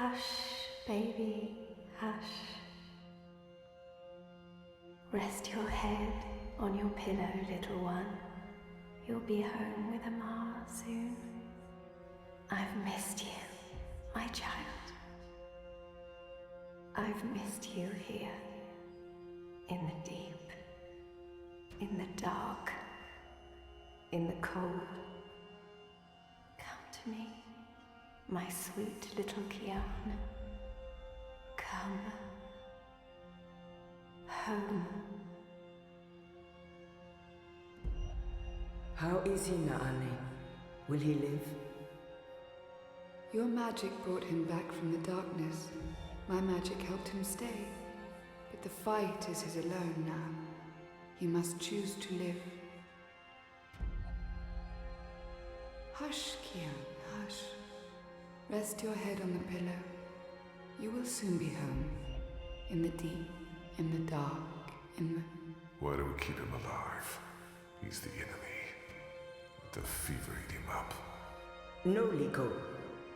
Hush, baby, hush. Rest your head on your pillow, little one. You'll be home with Amar soon. I've missed you, my child. I've missed you here, in the deep, in the dark, in the cold. Come to me, my sweet little Kian. Come home. How is he, Naane? Will he live? Your magic brought him back from the darkness. My magic helped him stay. But the fight is his alone now. He must choose to live. Hush, Kian, hush. Rest your head on the pillow. You will soon be home. In the deep, in the dark, in the... Why do we keep him alive? He's the enemy. Let the fever eat him up. No, Liko.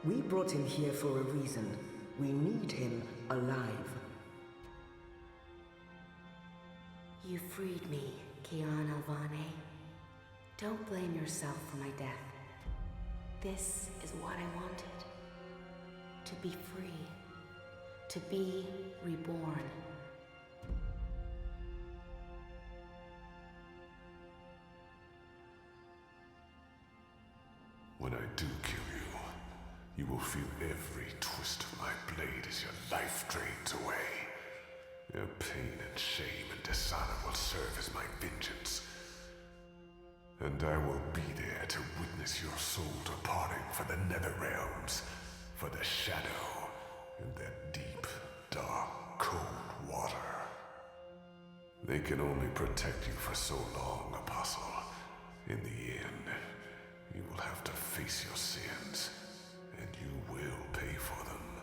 We brought him here for a reason. We need him alive. You freed me, Kian Alvane. Don't blame yourself for my death. This is what I wanted. To be free. To be reborn. When I do kill you, you will feel every twist of my blade as your life drains away. Your pain and shame and dishonor will serve as my vengeance. And I will be there to witness your soul departing for the nether realms, for the shadow, and that deep, dark, cold water. They can only protect you for so long, Apostle. In the end, you will have to face your sins, and you will pay for them.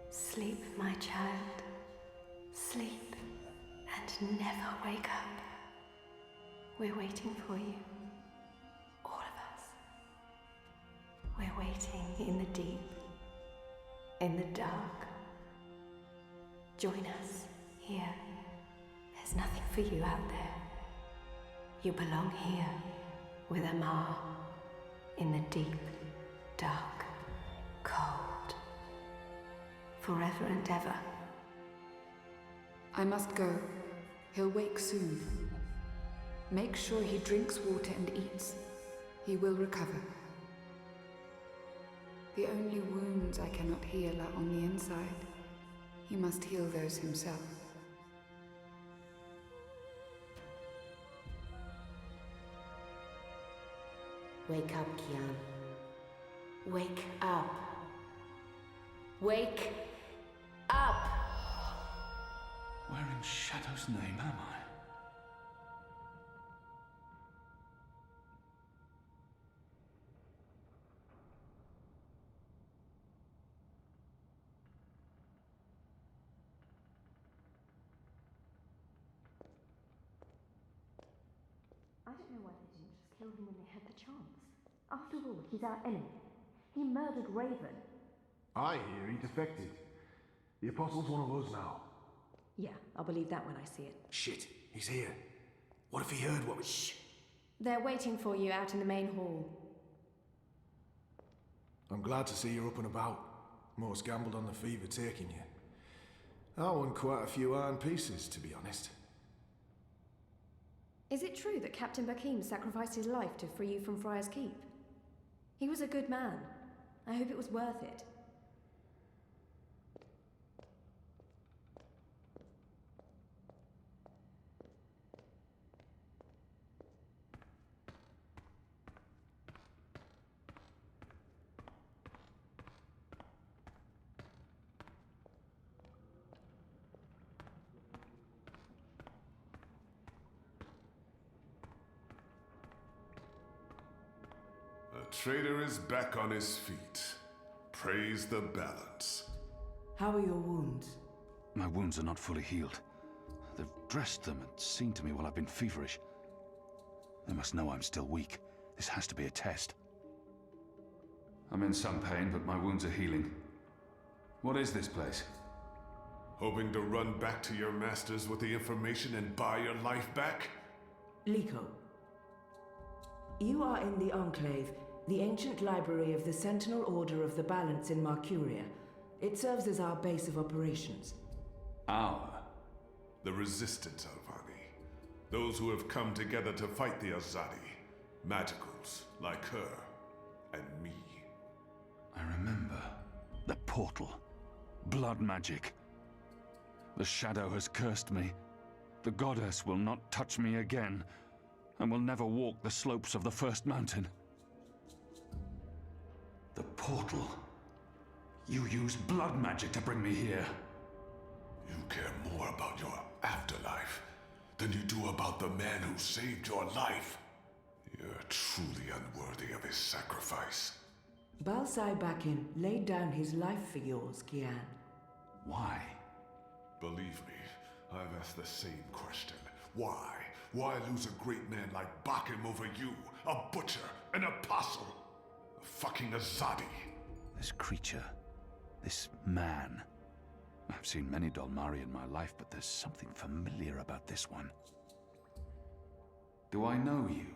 Sleep, my child. Sleep and never wake up. We're waiting for you. All of us. We're waiting in the deep, in the dark. Join us here. There's nothing for you out there. You belong here with Amar in the deep, dark, cold. Forever and ever. I must go. He'll wake soon. Make sure he drinks water and eats. He will recover. The only wounds I cannot heal are on the inside. He must heal those himself. Wake up, Kian. Wake up. Wake up! Where in Shadow's name am I? I don't know why they didn't just kill him when they had the chance. After all, he's our enemy. He murdered Raven. I hear he defected. The Apostle's one of us now. Yeah, I'll believe that when I see it. Shit, he's here. What if he heard what we... Shh! They're waiting for you out in the main hall. I'm glad to see you're up and about. Most gambled on the fever taking you. I won quite a few iron pieces, to be honest. Is it true that Captain Bakim sacrificed his life to free you from Friar's Keep? He was a good man. I hope it was worth it. The traitor is back on his feet. Praise the balance. How are your wounds? My wounds are not fully healed. They've dressed them and seen to me while I've been feverish. They must know I'm still weak. This has to be a test. I'm in some pain, but my wounds are healing. What is this place? Hoping to run back to your masters with the information and buy your life back? Liko, you are in the Enclave, the ancient library of the Sentinel Order of the Balance in Marcuria. It serves as our base of operations. Our? The Resistance, Alvani. Those who have come together to fight the Azadi. Magicals, like her, and me. I remember. The portal. Blood magic. The shadow has cursed me. The goddess will not touch me again, and will never walk the slopes of the First Mountain. The portal. You used blood magic to bring me here. You care more about your afterlife than you do about the man who saved your life. You're truly unworthy of his sacrifice. Balsai Bakin laid down his life for yours, Kian. Why? Believe me, I've asked the same question. Why? Why lose a great man like Bakim over you? A butcher, an apostle, a fucking Azadi. This creature, this man. I've seen many Dolmari in my life, but there's something familiar about this one. Do I know you?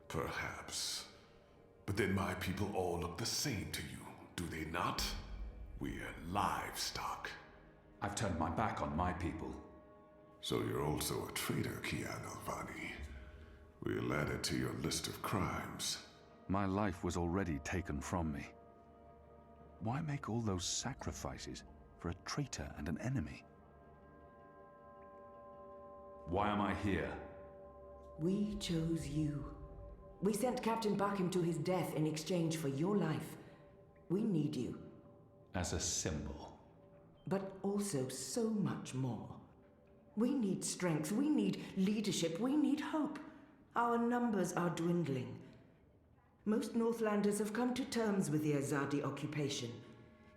Perhaps. But then my people all look the same to you, do they not? We're livestock. I've turned my back on my people. So you're also a traitor, Kian Alvani. We'll add it to your list of crimes. My life was already taken from me. Why make all those sacrifices for a traitor and an enemy? Why am I here? We chose you. We sent Captain Bakim to his death in exchange for your life. We need you. As a symbol. But also so much more. We need strength, we need leadership, we need hope. Our numbers are dwindling. Most Northlanders have come to terms with the Azadi occupation.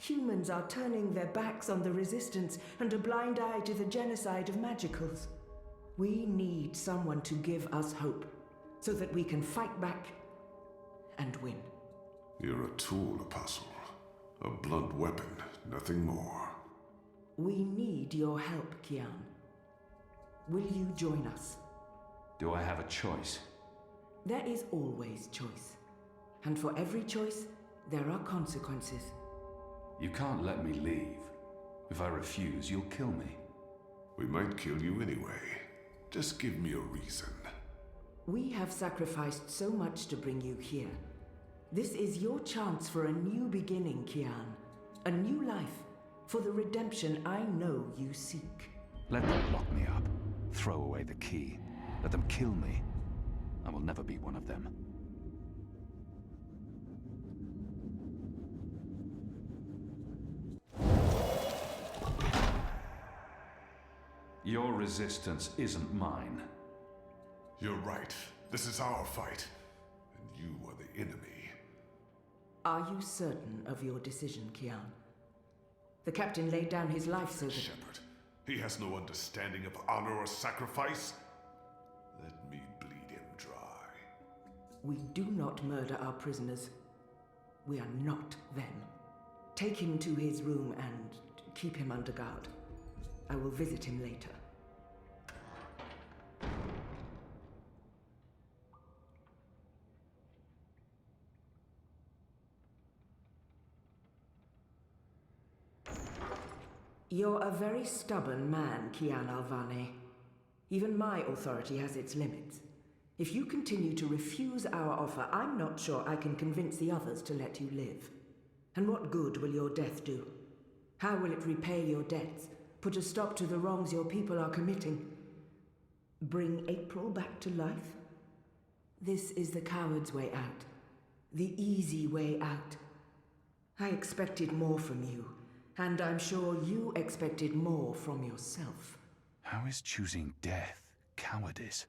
Humans are turning their backs on the Resistance and a blind eye to the genocide of Magicals. We need someone to give us hope, so that we can fight back and win. You're a tool, Apostle. A blunt weapon, nothing more. We need your help, Kian. Will you join us? Do I have a choice? There is always choice. And for every choice, there are consequences. You can't let me leave. If I refuse, you'll kill me. We might kill you anyway. Just give me a reason. We have sacrificed so much to bring you here. This is your chance for a new beginning, Kian. A new life, for the redemption I know you seek. Let them lock me up. Throw away the key. Let them kill me. I will never be one of them. Your resistance isn't mine. You're right. This is our fight. And you are the enemy. Are you certain of your decision, Kian? The captain laid down his life so that... Shepard, he has no understanding of honor or sacrifice. Let me bleed him dry. We do not murder our prisoners. We are not them. Take him to his room and keep him under guard. I will visit him later. You're a very stubborn man, Kian Alvane. Even my authority has its limits. If you continue to refuse our offer, I'm not sure I can convince the others to let you live. And what good will your death do? How will it repay your debts? Put a stop to the wrongs your people are committing? Bring April back to life? This is the coward's way out. The easy way out. I expected more from you. And I'm sure you expected more from yourself. How is choosing death cowardice?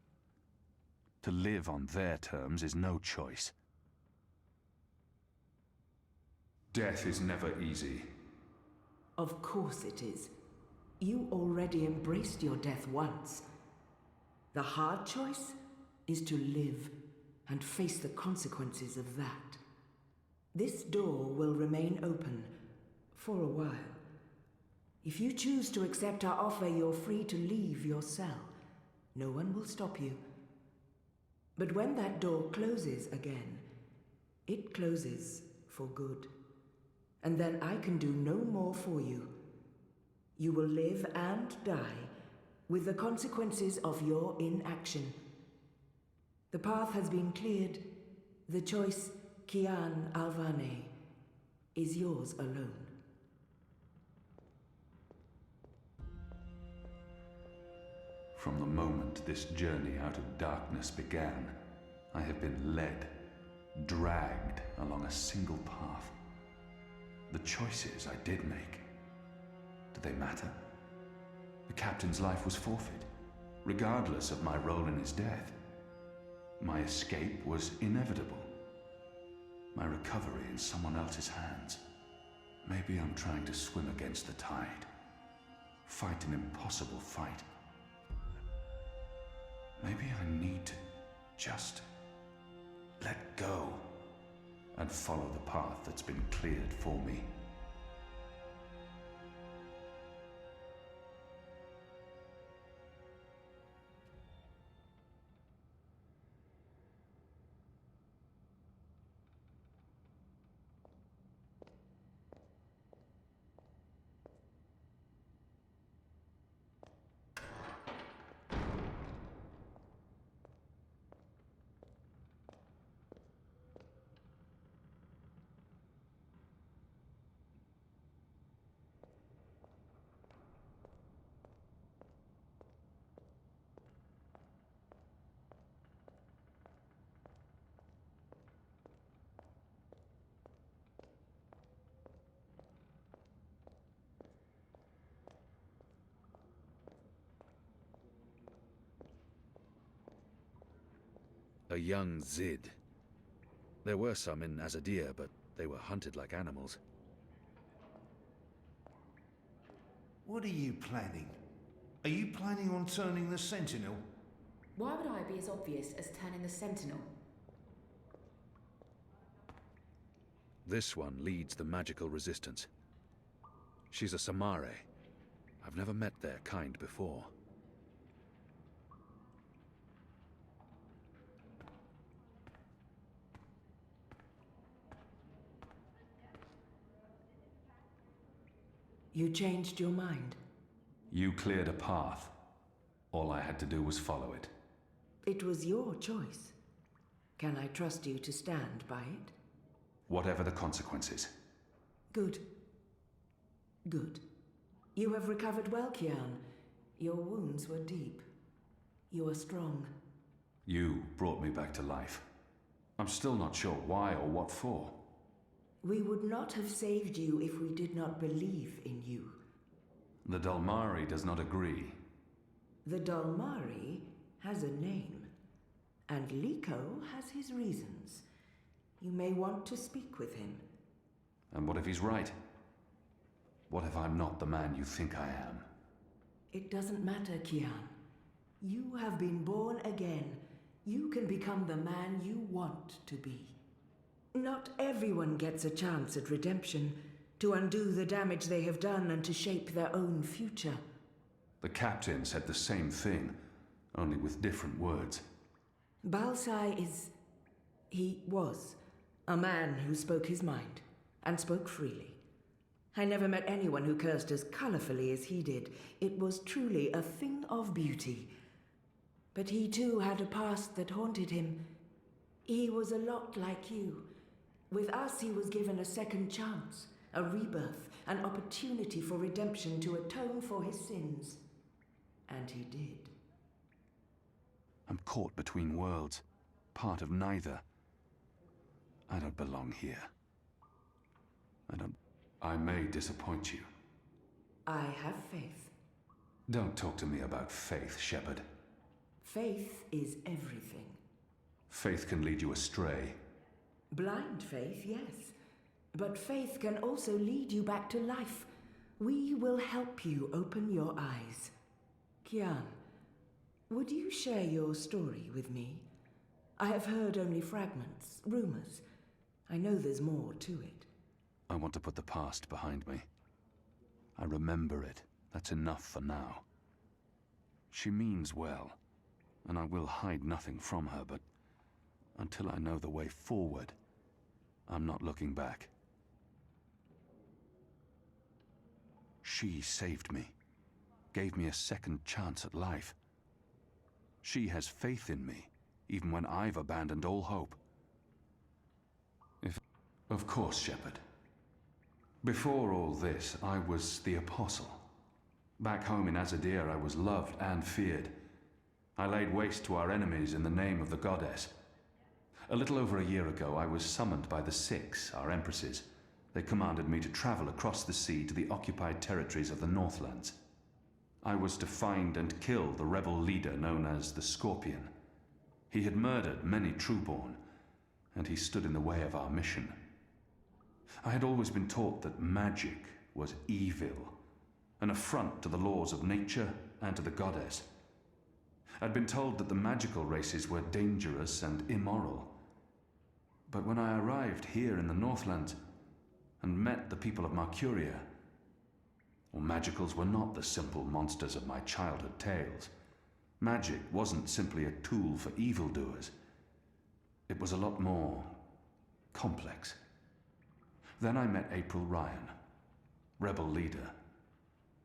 To live on their terms is no choice. Death is never easy. Of course it is. You already embraced your death once. The hard choice is to live and face the consequences of that. This door will remain open for a while. If you choose to accept our offer, you're free to leave your cell. No one will stop you. But when that door closes again, it closes for good. And then I can do no more for you. You will live and die with the consequences of your inaction. The path has been cleared. The choice, Kian Alvane, is yours alone. From the moment this journey out of darkness began, I have been led, dragged along a single path. The choices I did make, do they matter? The captain's life was forfeit, regardless of my role in his death. My escape was inevitable. My recovery in someone else's hands. Maybe I'm trying to swim against the tide. Fight an impossible fight. Maybe I need to just let go and follow the path that's been cleared for me. A young Zid. There were some in Azadir, but they were hunted like animals. What are you planning? Are you planning on turning the Sentinel? Why would I be as obvious as turning the Sentinel? This one leads the magical resistance. She's a Samare. I've never met their kind before. You changed your mind. You cleared a path. All I had to do was follow it. It was your choice. Can I trust you to stand by it? Whatever the consequences. Good. Good. You have recovered well, Kian. Your wounds were deep. You are strong. You brought me back to life. I'm still not sure why or what for. We would not have saved you if we did not believe in you. The Dalmari does not agree. The Dalmari has a name, and Liko has his reasons. You may want to speak with him. And what if he's right? What if I'm not the man you think I am? It doesn't matter, Kian. You have been born again. You can become the man you want to be. Not everyone gets a chance at redemption, to undo the damage they have done and to shape their own future. The captain said the same thing, only with different words. Balsai he was a man who spoke his mind, and spoke freely. I never met anyone who cursed as colorfully as he did. It was truly a thing of beauty. But he too had a past that haunted him. He was a lot like you. With us, he was given a second chance, a rebirth, an opportunity for redemption to atone for his sins. And he did. I'm caught between worlds, part of neither. I don't belong here. I may disappoint you. I have faith. Don't talk to me about faith, Shepard. Faith is everything. Faith can lead you astray. Blind faith, yes. But faith can also lead you back to life. We will help you open your eyes. Kian, would you share your story with me? I have heard only fragments, rumors. I know there's more to it. I want to put the past behind me. I remember it. That's enough for now. She means well, and I will hide nothing from her, but until I know the way forward, I'm not looking back. She saved me, gave me a second chance at life. She has faith in me, even when I've abandoned all hope. Of course, Shepherd. Before all this, I was the Apostle. Back home in Azadir, I was loved and feared. I laid waste to our enemies in the name of the goddess. A little over a year ago, I was summoned by the Six, our empresses. They commanded me to travel across the sea to the occupied territories of the Northlands. I was to find and kill the rebel leader known as the Scorpion. He had murdered many Trueborn, and he stood in the way of our mission. I had always been taught that magic was evil, an affront to the laws of nature and to the goddess. I'd been told that the magical races were dangerous and immoral. But when I arrived here in the Northlands and met the people of Marcuria, well, magicals were not the simple monsters of my childhood tales. Magic wasn't simply a tool for evildoers. It was a lot more complex. Then I met April Ryan, rebel leader.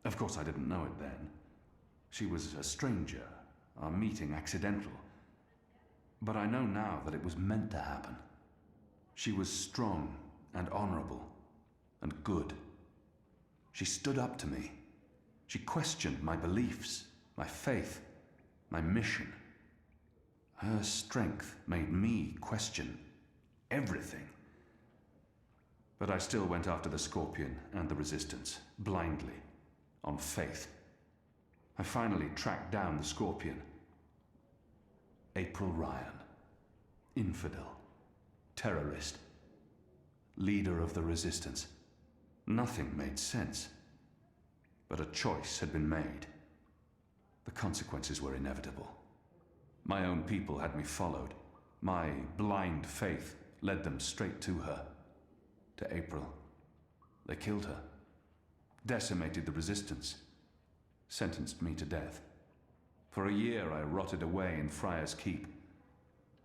Of course, I didn't know it then. She was a stranger, our meeting accidental. But I know now that it was meant to happen. She was strong and honorable and good. She stood up to me. She questioned my beliefs, my faith, my mission. Her strength made me question everything. But I still went after the Scorpion and the Resistance, blindly, on faith. I finally tracked down the Scorpion. April Ryan. Infidel. Terrorist. Leader of the Resistance. Nothing made sense. But a choice had been made. The consequences were inevitable. My own people had me followed. My blind faith led them straight to her. To April. They killed her. Decimated the Resistance. Sentenced me to death. For a year I rotted away in Friar's Keep.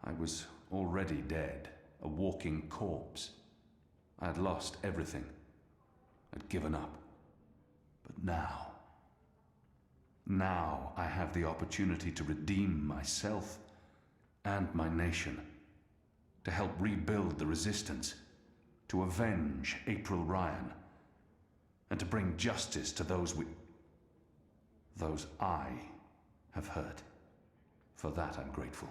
I was already dead, a walking corpse. I had lost everything. I'd given up. But now I have the opportunity to redeem myself and my nation, to help rebuild the Resistance, to avenge April Ryan, and to bring justice to those I have hurt. For that I'm grateful.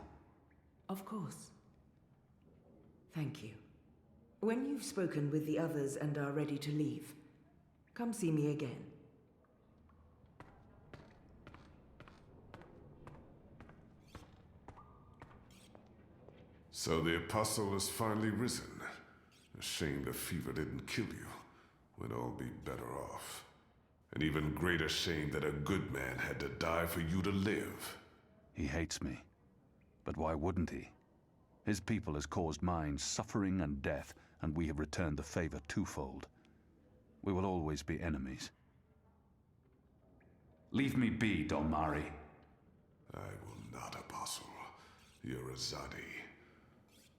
Of course. Thank you. When you've spoken with the others and are ready to leave, come see me again. So the Apostle has finally risen. A shame the fever didn't kill you. We'd all be better off. An even greater shame that a good man had to die for you to live. He hates me. But why wouldn't he? His people has caused mine suffering and death, and we have returned the favor twofold. We will always be enemies. Leave me be, Dolmari. I will not, Apostle. You're a Zadi.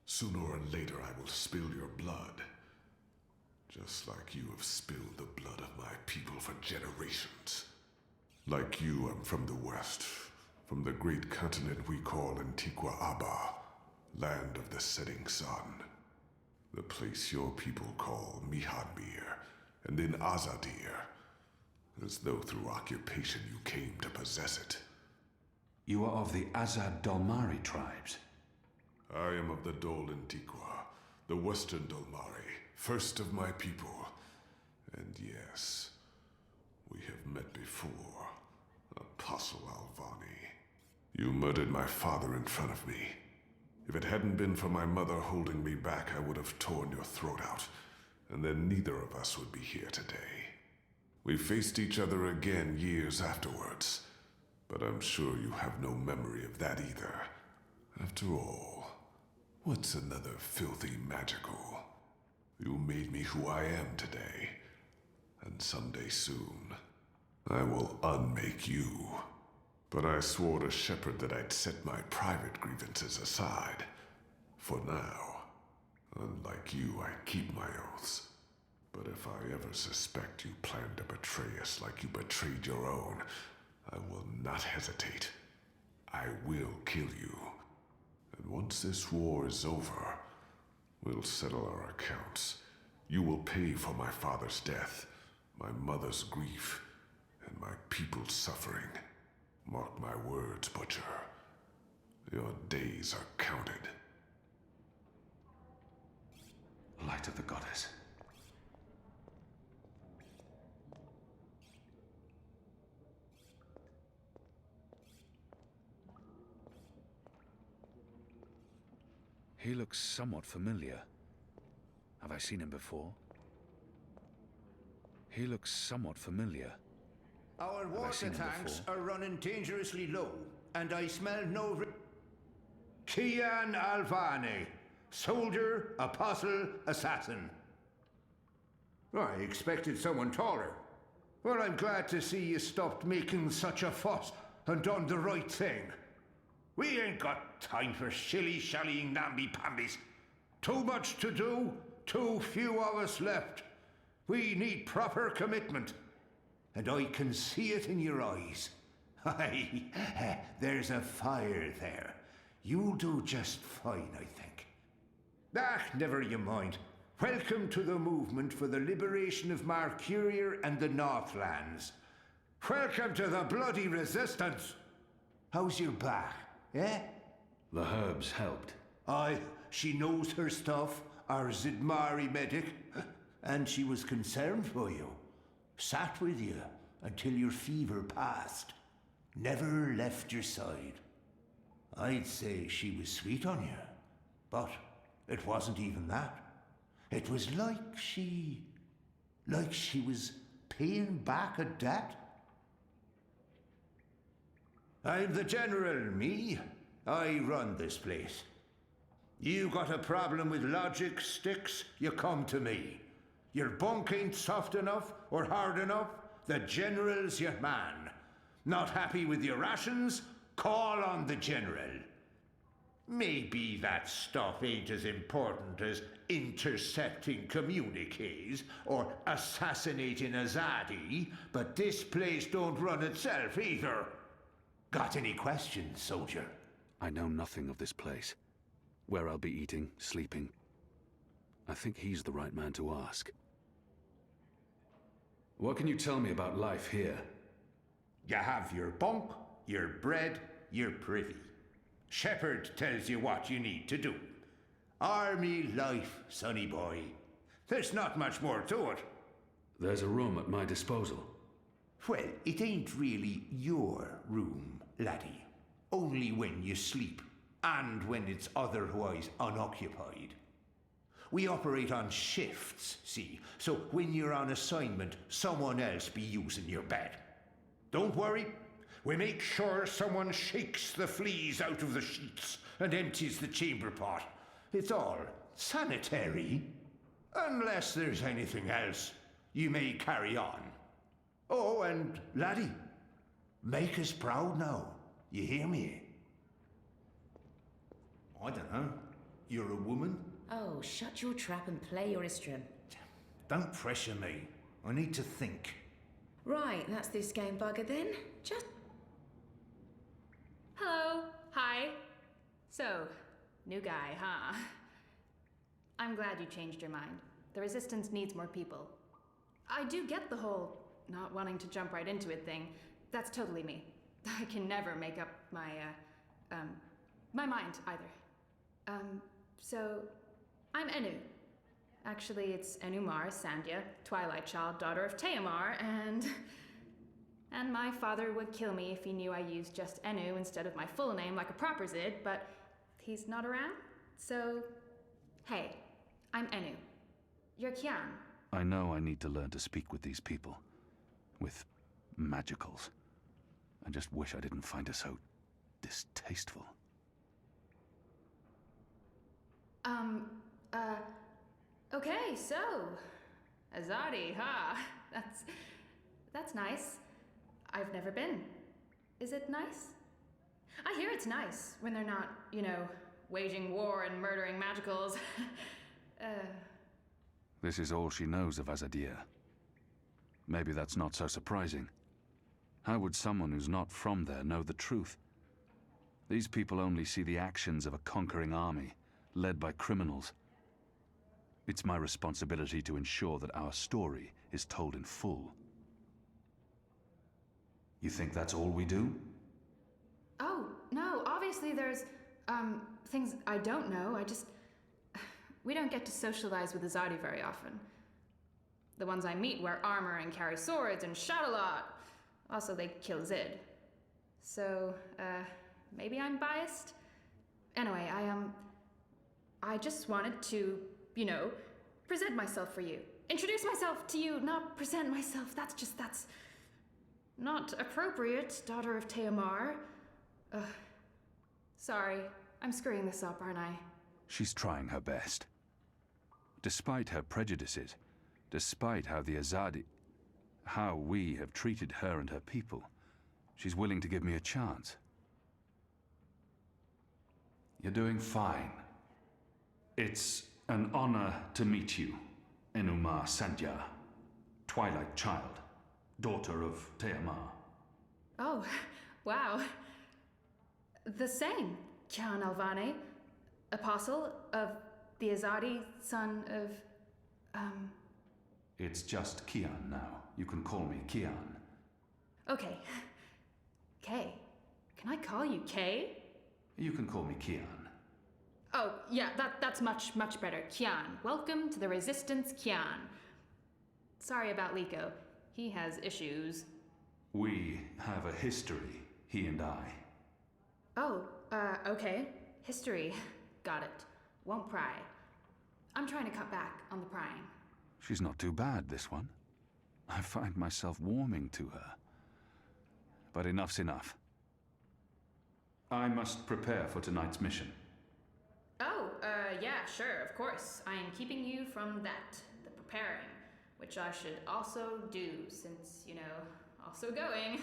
Sooner or later I will spill your blood. Just like you have spilled the blood of my people for generations. Like you, I'm from the West. From the great continent we call Antigua Aba. Land of the setting sun. The place your people call Mihadmir, and then Azadir. As though through occupation you came to possess it. You are of the Azad Dolmari tribes. I am of the Dol Antigua, the Western Dolmari, first of my people. And yes, we have met before, Apostle Alvani. You murdered my father in front of me. If it hadn't been for my mother holding me back, I would have torn your throat out, and then neither of us would be here today. We faced each other again years afterwards, but I'm sure you have no memory of that either. After all, what's another filthy magical? You made me who I am today, and someday soon, I will unmake you. But I swore to Shepard that I'd set my private grievances aside. For now. Unlike you, I keep my oaths. But if I ever suspect you plan to betray us like you betrayed your own, I will not hesitate. I will kill you. And once this war is over, we'll settle our accounts. You will pay for my father's death, my mother's grief, and my people's suffering. Mark my words, Butcher. Your days are counted. Light of the Goddess. He looks somewhat familiar. Have I seen him before? He looks somewhat familiar. Our Have I water seen him tanks before? are running dangerously low, and I smell no... Kian Alvane, soldier, apostle, assassin. I expected someone taller. Well, I'm glad to see you stopped making such a fuss and done the right thing. We ain't got time for shilly-shallying namby-pambies. Too much to do, too few of us left. We need proper commitment. And I can see it in your eyes. Aye, there's a fire there. You'll do just fine, I think. Ah, never you mind. Welcome to the movement for the liberation of Marcuria and the Northlands. Welcome to the bloody resistance. How's your back, eh? The herbs helped. Aye, she knows her stuff, our Zidmari medic, and she was concerned for you. Sat with you until your fever passed. Never left your side. I'd say she was sweet on you, but it wasn't even that. It was like she was paying back a debt. I'm the general, me. I run this place. You got a problem with logic, Sticks, you come to me. Your bunk ain't soft enough or hard enough, the general's your man. Not happy with your rations? Call on the general. Maybe that stuff ain't as important as intercepting communiques or assassinating Azadi, but this place don't run itself either. Got any questions, soldier? I know nothing of this place. Where I'll be eating, sleeping. I think he's the right man to ask. What can you tell me about life here? You have your bunk, your bread, your privy. Shepard tells you what you need to do. Army life, sonny boy. There's not much more to it. There's a room at my disposal. Well, it ain't really your room, laddie. Only when you sleep, and when it's otherwise unoccupied. We operate on shifts, see, so when you're on assignment, someone else be using your bed. Don't worry, we make sure someone shakes the fleas out of the sheets and empties the chamber pot. It's all sanitary. Unless there's anything else, you may carry on. Oh, and laddie, make us proud now. You hear me? I don't know. You're a woman? Oh, shut your trap and play your instrument. Don't pressure me. I need to think. Right, that's this game bugger then. Just... Hello. Hi. So, new guy, huh? I'm glad you changed your mind. The Resistance needs more people. I do get the whole not wanting to jump right into it thing. That's totally me. I can never make up my mind either. So, I'm Enu. Actually, it's Enumar Sandhya, Twilight Child, daughter of Teomar, and my father would kill me if he knew I used just Enu instead of my full name like a proper Zid, but he's not around, so... Hey, I'm Enu. You're Kian. I know I need to learn to speak with these people. With magicals. I just wish I didn't find her so Okay, so Azadi, huh? That's nice. I've never been. Is it nice? I hear it's nice when they're not, waging war and murdering magicals. This is all she knows of Azadir. Maybe that's not so surprising. How would someone who's not from there know the truth? These people only see the actions of a conquering army, led by criminals. It's my responsibility to ensure that our story is told in full. You think that's all we do? Oh, no, obviously there's, things I don't know. We don't get to socialize with Azadi very often. The ones I meet wear armor and carry swords and shout a lot. Also, they kill Zid. So, maybe I'm biased? Anyway, I just wanted to, present myself for you. Introduce myself to you, not present myself. That's not appropriate, daughter of Teomar. Sorry, I'm screwing this up, aren't I? She's trying her best. Despite her prejudices, despite how we have treated her and her people, she's willing to give me a chance. You're doing fine. It's an honor to meet you, Enuma Sandhya, Twilight Child, daughter of Teomar. Oh, wow. The same, Kian Alvane, apostle of the Azadi, son of, It's just Kian now. You can call me Kian. Okay. Kay. Can I call you Kay? You can call me Kian. Oh, yeah, that's much better. Kian. Welcome to the Resistance, Kian. Sorry about Liko. He has issues. We have a history, he and I. Oh, okay. History. Got it. Won't pry. I'm trying to cut back on the prying. She's not too bad, this one. I find myself warming to her. But enough's enough. I must prepare for tonight's mission. Oh, yeah, sure, of course. I am keeping you from that, the preparing, which I should also do since, also going.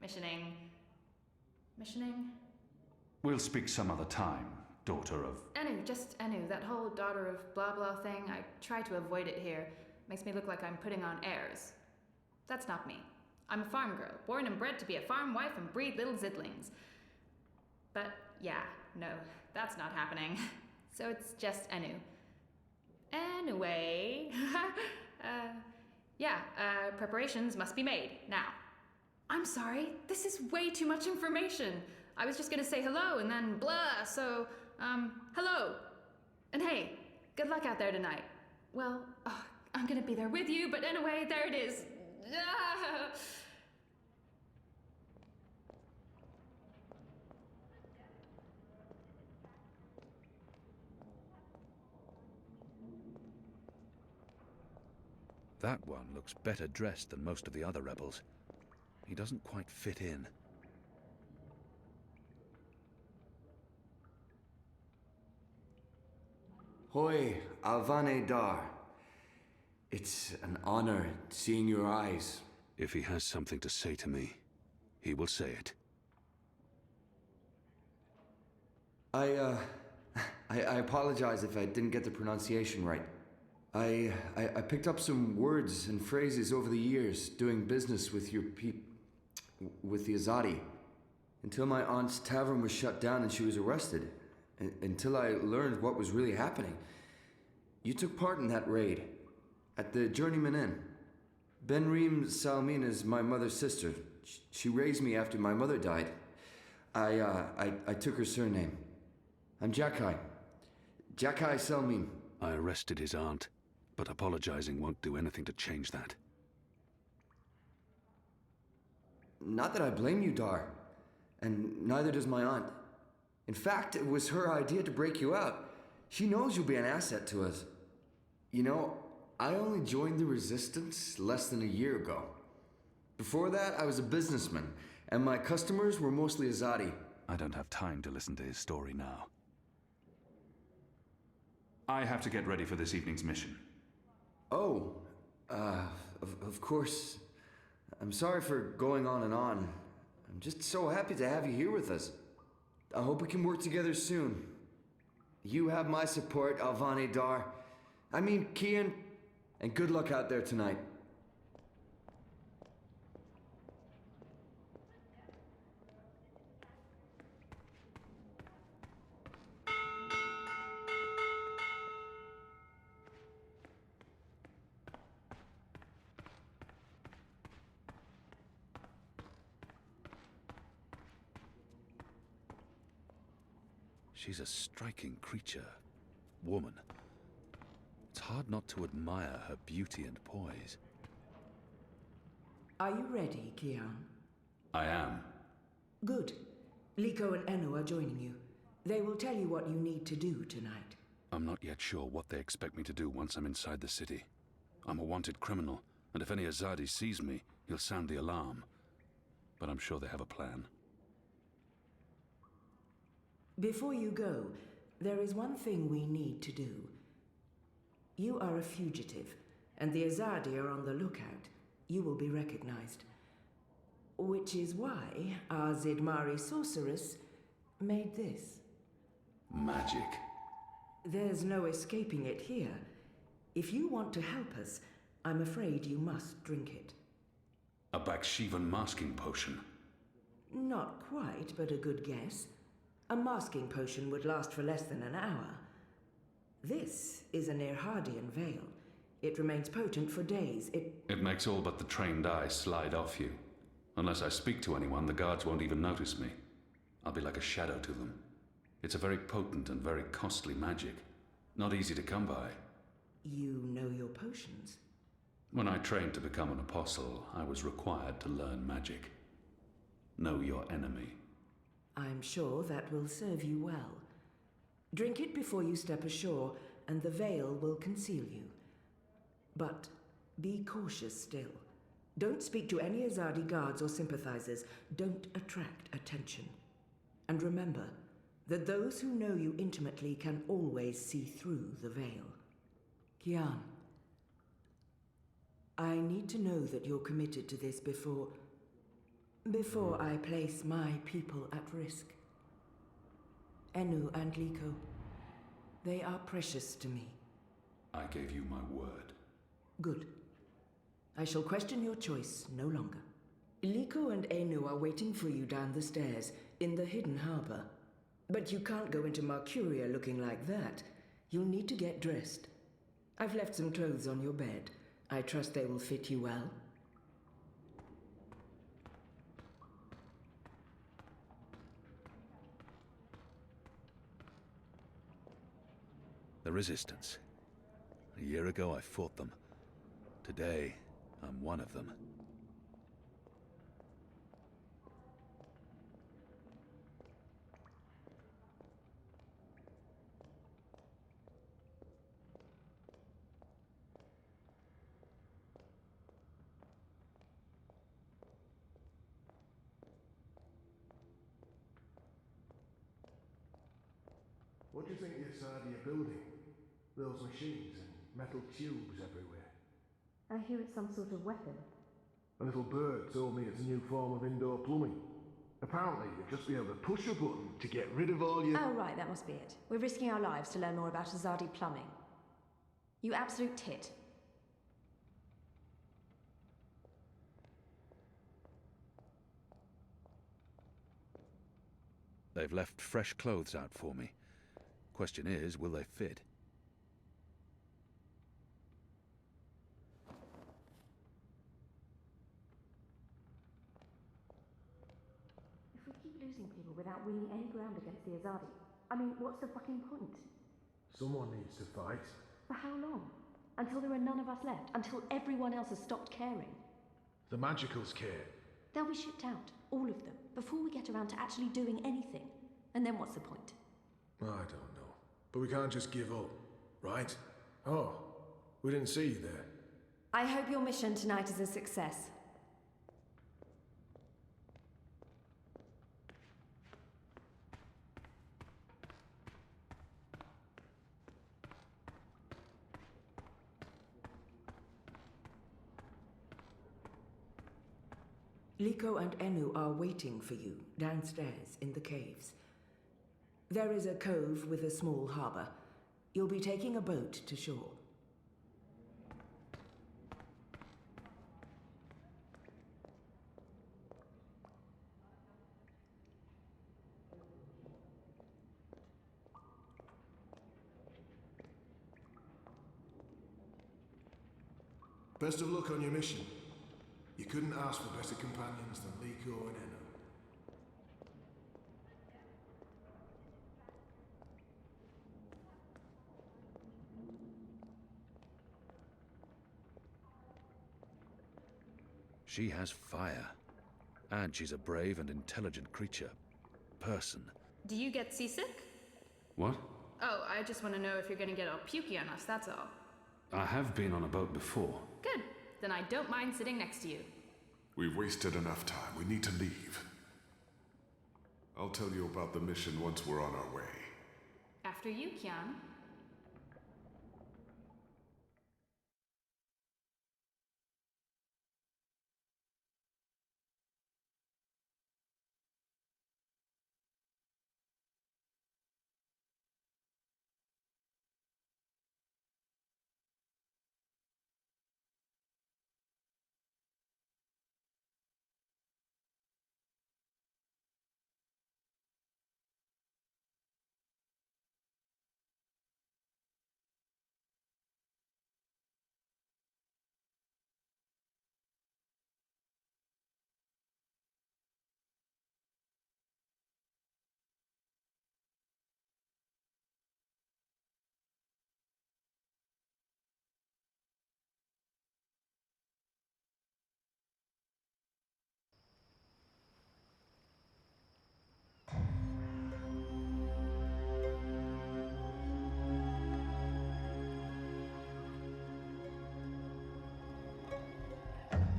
Missioning. We'll speak some other time, daughter of... Just Anu, that whole daughter of blah blah thing, I try to avoid it here. Makes me look like I'm putting on airs. That's not me. I'm a farm girl, born and bred to be a farm wife and breed little zidlings. But yeah, no, that's not happening. So it's just Anu. Anyway, preparations must be made now. I'm sorry, this is way too much information. I was just gonna say hello and then blah, so, hello. And hey, good luck out there tonight. Well, I'm gonna be there with you, but anyway, there it is. That one looks better dressed than most of the other rebels. He doesn't quite fit in. Hoi, Alvane Dar. It's an honor seeing your eyes. If he has something to say to me, he will say it. I apologize if I didn't get the pronunciation right. I picked up some words and phrases over the years doing business with with the Azadi. Until my aunt's tavern was shut down and she was arrested. Until I learned what was really happening. You took part in that raid. At the Journeyman Inn. Benreem Salmin is my mother's sister. She raised me after my mother died. I took her surname. I'm Jakai. Jakai Salmin. I arrested his aunt, but apologizing won't do anything to change that. Not that I blame you, Dar. And neither does my aunt. In fact, it was her idea to break you out. She knows you'll be an asset to us. I only joined the Resistance less than a year ago. Before that, I was a businessman, and my customers were mostly Azadi. I don't have time to listen to his story now. I have to get ready for this evening's mission. Oh, of course. I'm sorry for going on and on. I'm just so happy to have you here with us. I hope we can work together soon. You have my support, Alvane Dar. I mean, Kian, and good luck out there tonight. She's a striking creature. Woman. It's hard not to admire her beauty and poise. Are you ready, Kian? I am. Good. Liko and Enu are joining you. They will tell you what you need to do tonight. I'm not yet sure what they expect me to do once I'm inside the city. I'm a wanted criminal, and if any Azadi sees me, he'll sound the alarm. But I'm sure they have a plan. Before you go, there is one thing we need to do. You are a fugitive, and the Azadi are on the lookout. You will be recognized. Which is why our Zidmari sorceress made this. Magic. There's no escaping it here. If you want to help us, I'm afraid you must drink it. A Bakshivan masking potion. Not quite, but a good guess. A masking potion would last for less than an hour. This is an Irhadian veil. It remains potent for days. It makes all but the trained eye slide off you. Unless I speak to anyone, the guards won't even notice me. I'll be like a shadow to them. It's a very potent and very costly magic. Not easy to come by. You know your potions? When I trained to become an apostle, I was required to learn magic. Know your enemy. I'm sure that will serve you well. Drink it before you step ashore, and the veil will conceal you. But be cautious still. Don't speak to any Azadi guards or sympathizers. Don't attract attention. And remember that those who know you intimately can always see through the veil. Kian, I need to know that you're committed to this before I place my people at risk. Enu and Liko, they are precious to me. I gave you my word. Good. I shall question your choice no longer. Liko and Enu are waiting for you down the stairs in the hidden harbor. But you can't go into Mercuria looking like that. You'll need to get dressed. I've left some clothes on your bed. I trust they will fit you well. The Resistance. A year ago I fought them. Today, I'm one of them. What do you think the Asadi are building? Those machines and metal tubes everywhere. I hear it's some sort of weapon. A little bird told me it's a new form of indoor plumbing. Apparently, you'll just be able to push a button to get rid of all your... Oh, right, that must be it. We're risking our lives to learn more about Azadi plumbing. You absolute tit. They've left fresh clothes out for me. Question is, will they fit? If we keep losing people without winning any ground against the Azadi, I mean, what's the fucking point? Someone needs to fight. For how long? Until there are none of us left? Until everyone else has stopped caring? The Magicals care. They'll be shipped out, all of them, before we get around to actually doing anything. And then what's the point? I don't know. But we can't just give up, right? Oh, we didn't see you there. I hope your mission tonight is a success. Liko and Enu are waiting for you downstairs in the caves. There is a cove with a small harbor. You'll be taking a boat to shore. Best of luck on your mission. You couldn't ask for better companions than Liko and Eno. She has fire. And she's a brave and intelligent creature. Person. Do you get seasick? What? Oh, I just want to know if you're gonna get all pukey on us, that's all. I have been on a boat before. Good. Then I don't mind sitting next to you. We've wasted enough time. We need to leave. I'll tell you about the mission once we're on our way. After you, Kian.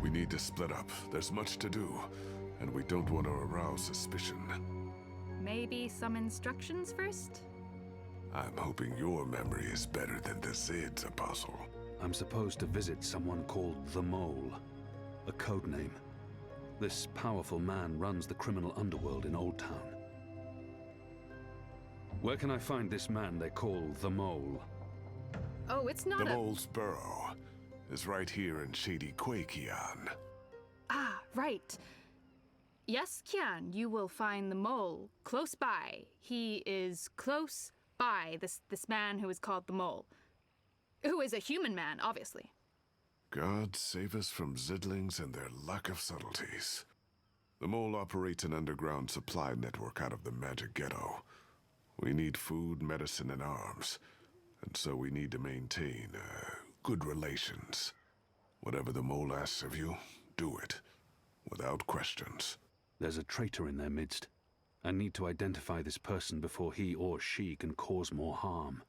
We need to split up. There's much to do, and we don't want to arouse suspicion. Maybe some instructions first? I'm hoping your memory is better than the Zid's, Apostle. I'm supposed to visit someone called the Mole. A code name. This powerful man runs the criminal underworld in Old Town. Where can I find this man they call the Mole? Oh, it's not The Mole's burrow is right here in Shady Quay, Kian. Ah, right. Yes, Kian, you will find the Mole close by. He is close by, this man who is called the Mole. Who is a human man, obviously. God save us from Zidlings and their lack of subtleties. The Mole operates an underground supply network out of the Magic Ghetto. We need food, medicine, and arms. And so we need to maintain, good relations. Whatever the Mole asks of you, do it. Without questions. There's a traitor in their midst. I need to identify this person before he or she can cause more harm.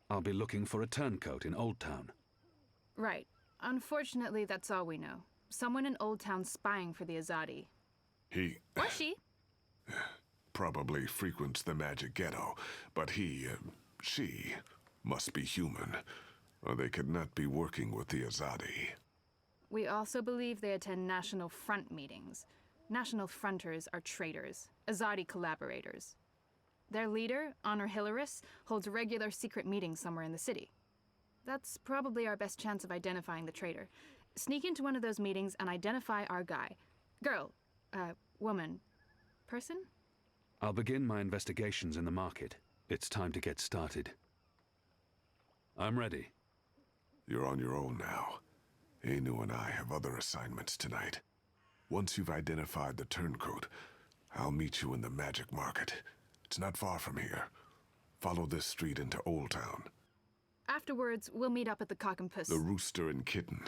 I'll be looking for a turncoat in Old Town. Right. Unfortunately, that's all we know. Someone in Old Town spying for the Azadi. He... Or she. Probably frequents the Magic Ghetto, but she, must be human, or they could not be working with the Azadi. We also believe they attend National Front meetings. National Fronters are traitors, Azadi collaborators. Their leader, Honor Hilaris, holds regular secret meetings somewhere in the city. That's probably our best chance of identifying the traitor. Sneak into one of those meetings and identify our guy. Girl, woman, person? I'll begin my investigations in the market. It's time to get started. I'm ready. You're on your own now. Anu and I have other assignments tonight. Once you've identified the turncoat, I'll meet you in the Magic Market. It's not far from here. Follow this street into Old Town. Afterwards, we'll meet up at the Cock and Puss. The Rooster and Kitten.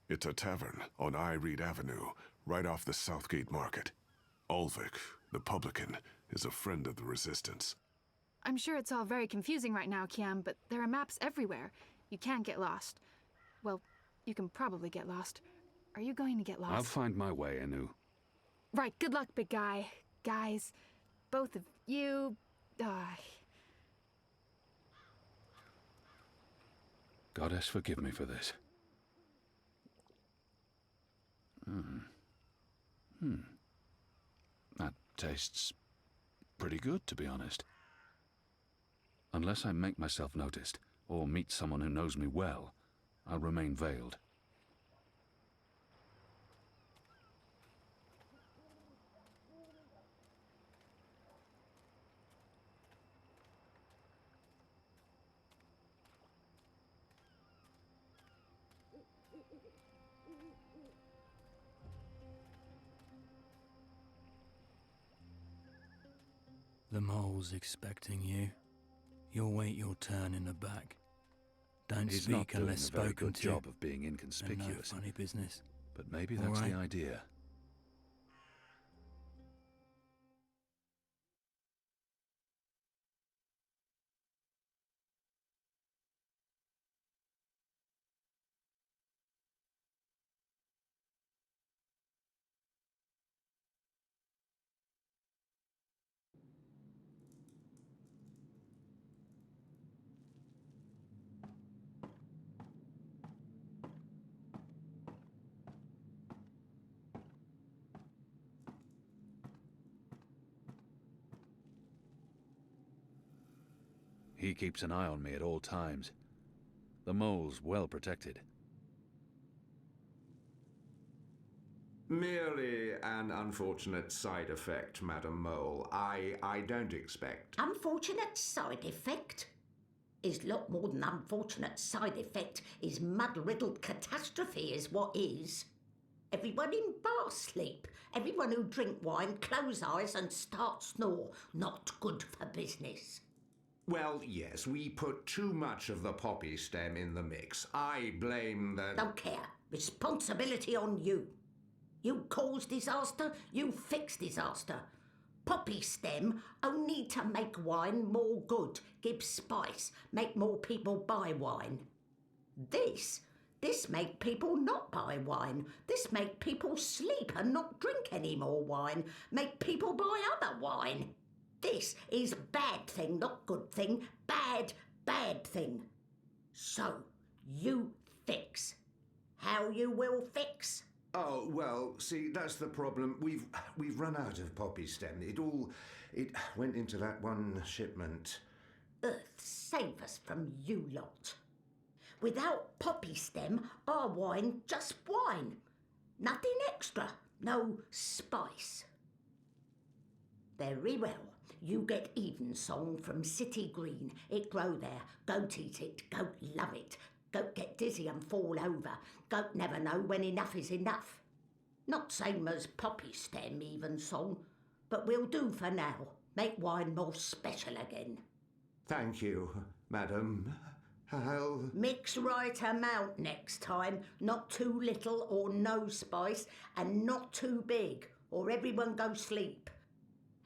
It's a tavern on I Reed Avenue, right off the Southgate Market. Ulvik, the publican, is a friend of the Resistance. I'm sure it's all very confusing right now, Kiam, but there are maps everywhere. You can't get lost. Well, you can probably get lost. Are you going to get lost? I'll find my way, Anu. Right, good luck, big guy. Guys, both of you... Goddess, forgive me for this. That tastes pretty good, to be honest. Unless I make myself noticed, or meet someone who knows me well, I'll remain veiled. The mole's expecting you. You'll wait your turn in the back. Don't He's not speak doing unless a very spoken good to. job of being And inconspicuous. no funny business. But maybe All that's right. the idea. He keeps an eye on me at all times. The mole's well protected. Merely an unfortunate side effect, Madam Mole. I don't expect. Unfortunate side effect? Is lot more than unfortunate side effect. Is mud-riddled catastrophe is what is. Everyone in bar sleep. Everyone who drink wine close eyes and start snore. Not good for business. Well, yes, we put too much of the poppy stem in the mix. I blame the... Don't care. Responsibility on you. You cause disaster, you fix disaster. Poppy stem only to make wine more good, give spice, make more people buy wine. This make people not buy wine. This make people sleep and not drink any more wine. Make people buy other wine. This is bad thing, not good thing. Bad thing. So, you fix. How you will fix? Oh, well, see, that's the problem. We've run out of poppy stem. It went into that one shipment. Earth save us from you lot. Without poppy stem, our wine just wine. Nothing extra, no spice. Very well. You get Evensong from City Green. It grow there. Goat eat it. Goat love it. Goat get dizzy and fall over. Goat never know when enough is enough. Not same as poppy stem Evensong, but will do for now. Make wine more special again. Thank you, madam. I'll... Mix right amount next time. Not too little or no spice, and not too big, or everyone go sleep.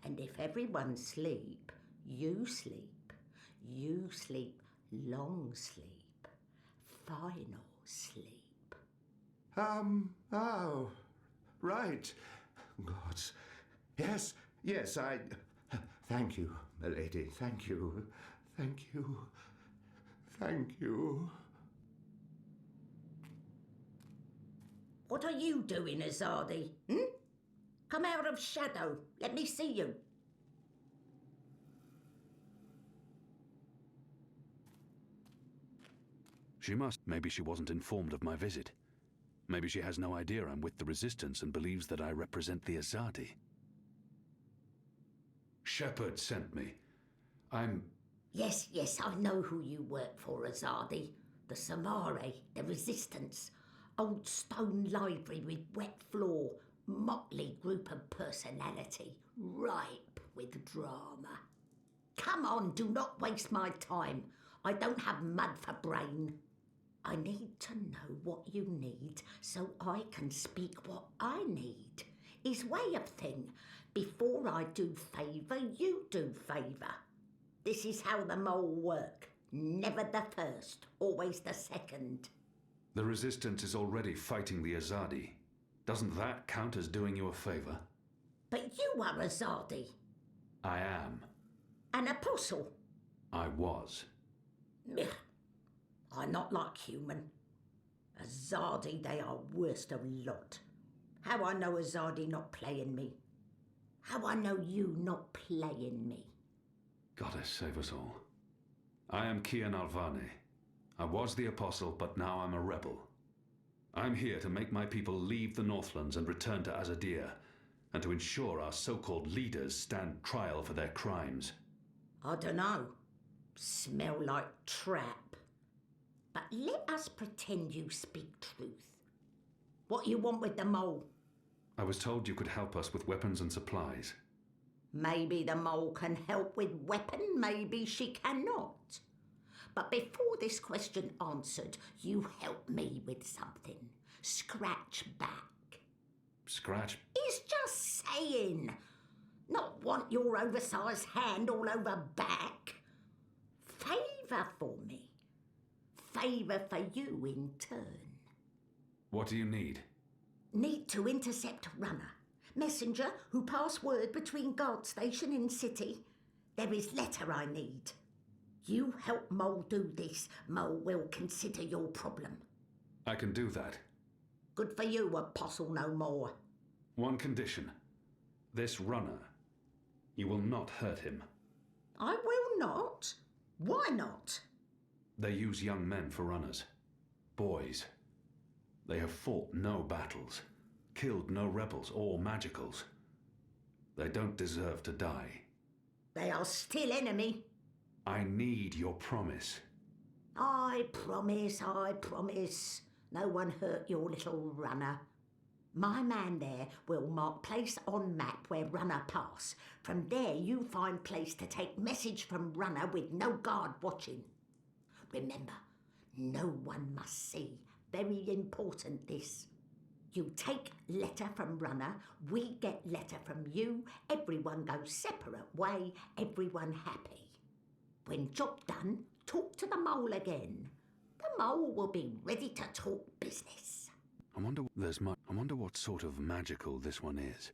And if everyone sleep, you sleep. You sleep long sleep. Final sleep. Oh, right. God. Yes, I... Thank you, milady. Thank you. Thank you. Thank you. What are you doing, Azadi? Come out of shadow. Let me see you. She must. Maybe she wasn't informed of my visit. Maybe she has no idea I'm with the Resistance and believes that I represent the Azadi. Shepard sent me. Yes, I know who you work for, Azadi. The Samare, the Resistance. Old stone library with wet floor. Motley group of personality. Ripe with drama. Come on, do not waste my time. I don't have mud for brain. I need to know what you need so I can speak what I need. Is way of thing. Before I do favour, you do favour. This is how the mole work. Never the first, always the second. The Resistance is already fighting the Azadi. Doesn't that count as doing you a favour? But you are Azadi. I am. An apostle. I was. Ugh. I'm not like human. Azadi, they are worst of lot. How I know Azadi not playing me? How I know you not playing me? Goddess save us all. I am Kian Alvane. I was the Apostle, but now I'm a rebel. I'm here to make my people leave the Northlands and return to Azadir, and to ensure our so-called leaders stand trial for their crimes. I dunno. Smell like trap. But let us pretend you speak truth. What you want with the mole? I was told you could help us with weapons and supplies. Maybe the mole can help with weapon, maybe she cannot. But before this question answered, you help me with something. Scratch back. Scratch? He's just saying. Not want your oversized hand all over back. Favour for me. Favour for you in turn. What do you need? Need to intercept Runner. Messenger who pass word between guard station and city. There is letter I need. You help Mole do this, Mole will consider your problem. I can do that. Good for you, Apostle no more. One condition. This Runner. You will not hurt him. I will not. Why not? They use young men for runners. Boys. They have fought no battles, killed no rebels or magicals. They don't deserve to die. They are still enemy. I need your promise. I promise. No one hurt your little Runner. My man there will mark place on map where Runner pass. From there you find place to take message from Runner with no guard watching. Remember, no one must see. Very important this. You take letter from Runner, we get letter from you, everyone goes separate way, everyone happy. When job done, talk to the mole again. The mole will be ready to talk business. I wonder what sort of magical this one is.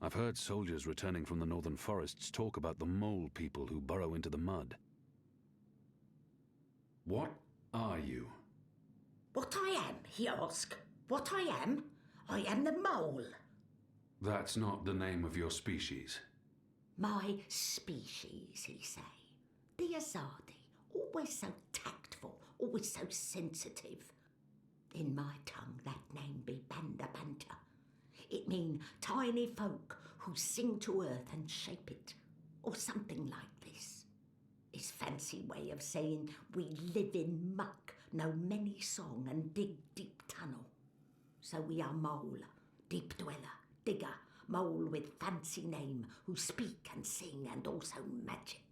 I've heard soldiers returning from the northern forests talk about the mole people who burrow into the mud. What are you? What I am, he asked. What I am? I am the mole. That's not the name of your species. My species, he say. The Azadi, always so tactful, always so sensitive. In my tongue, that name be Banda Banta. It mean tiny folk who sing to earth and shape it, or something like this. His fancy way of saying we live in muck, know many song and dig deep tunnel. So we are mole, deep dweller, digger, mole with fancy name, who speak and sing and also magic.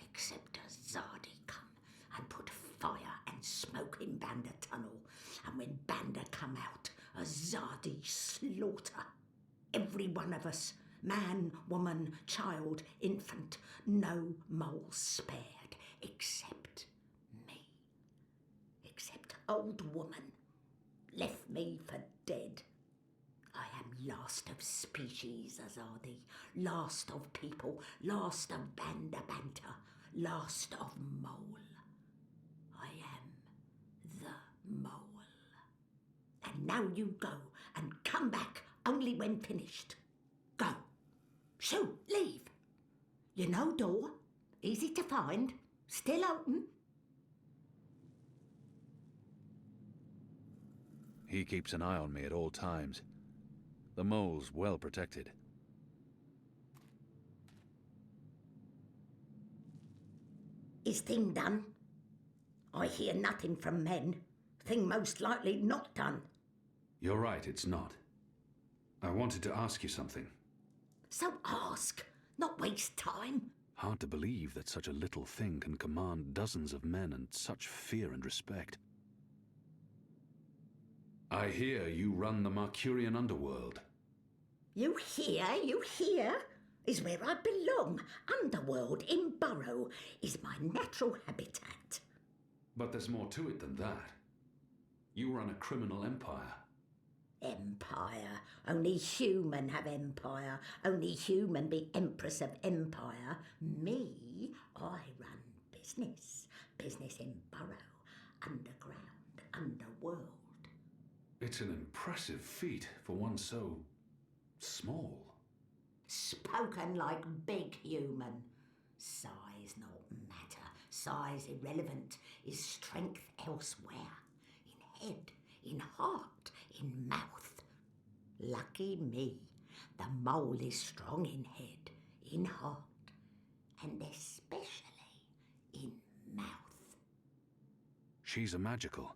Except Azadi come and put fire and smoke in Banda tunnel, and when Banda come out, Azadi slaughter. Every one of us, man, woman, child, infant, no mole spared, except me. Except old woman, left me for dead. I am last of species, Azadi, last of people, last of Banda Banta, last of mole. I am the mole. And now you go and come back only when finished. Go. Shoo, leave. You know door, easy to find, still open. He keeps an eye on me at all times. The mole's well protected. Is thing done? I hear nothing from men. Thing most likely not done. You're right, it's not. I wanted to ask you something. So ask, not waste time. Hard to believe that such a little thing can command dozens of men and such fear and respect. I hear you run the Mercurian underworld. You hear? Is where I belong. Underworld in Burrow is my natural habitat. But there's more to it than that. You run a criminal empire. Empire. Only human have empire. Only human be empress of empire. Me, I run business. Business in Burrow. Underground. Underworld. It's an impressive feat for one so small. Spoken like big human. Size not matter. Size irrelevant. Is strength elsewhere. In head, in heart, in mouth. Lucky me. The mole is strong in head, in heart, and especially in mouth. She's a magical,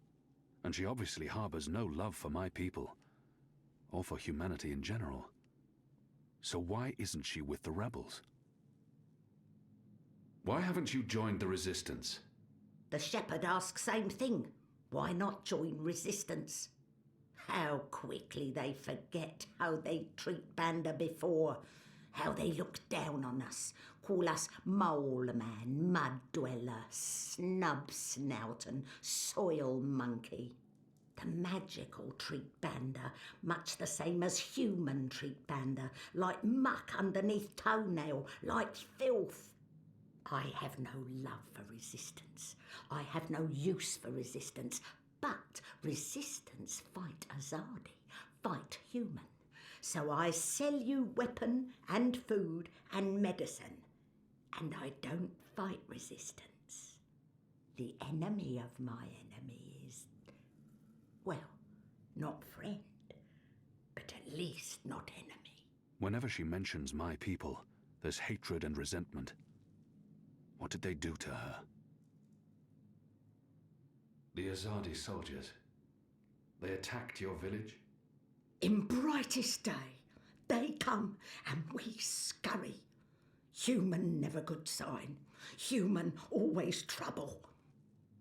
and she obviously harbors no love for my people, or for humanity in general. So why isn't she with the rebels? Why haven't you joined the Resistance? The shepherd asks same thing. Why not join resistance? How quickly they forget how they treat Banda before. How they looked down on us, call us mole man, mud dweller, snub snout and soil monkey. The magical treat Banda much the same as human treat Banda, like muck underneath toenail, like filth. I have no love for resistance. I have no use for resistance. But resistance fight Azadi, fight human. So I sell you weapon and food and medicine. And I don't fight resistance. The enemy of my enemy is, well, not friend, but at least not enemy. Whenever she mentions my people, there's hatred and resentment. What did they do to her? The Azadi soldiers. They attacked your village? In brightest day, they come and we scurry. Human never good sign. Human always trouble.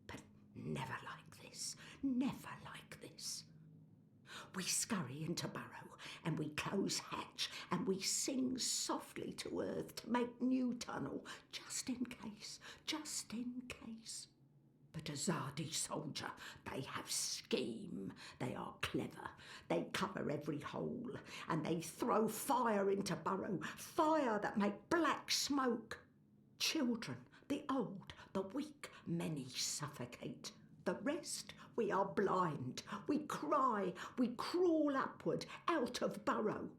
But never like this. Never like this. We scurry into burrow and we close hatch and we sing softly to earth to make new tunnel, just in case, just in case. But Azadi soldier, they have scheme. They are clever. They cover every hole and they throw fire into burrow, fire that make black smoke. Children, the old, the weak, many suffocate. The rest, we are blind. We cry, we crawl upward, out of burrow.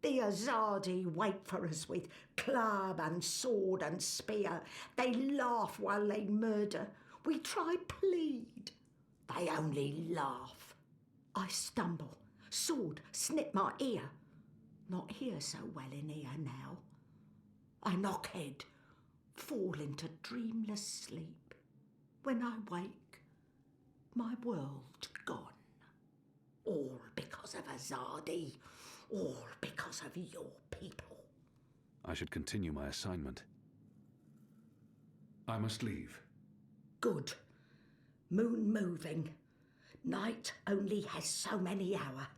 The Azadi wait for us with club and sword and spear. They laugh while they murder. We try plead. They only laugh. I stumble. Sword snip my ear. Not hear so well in here now. I knock head. Fall into dreamless sleep. When I wake, my world gone. All because of Azadi. All because of your people. I should continue my assignment. I must leave. Good. Moon moving. Night only has so many hours.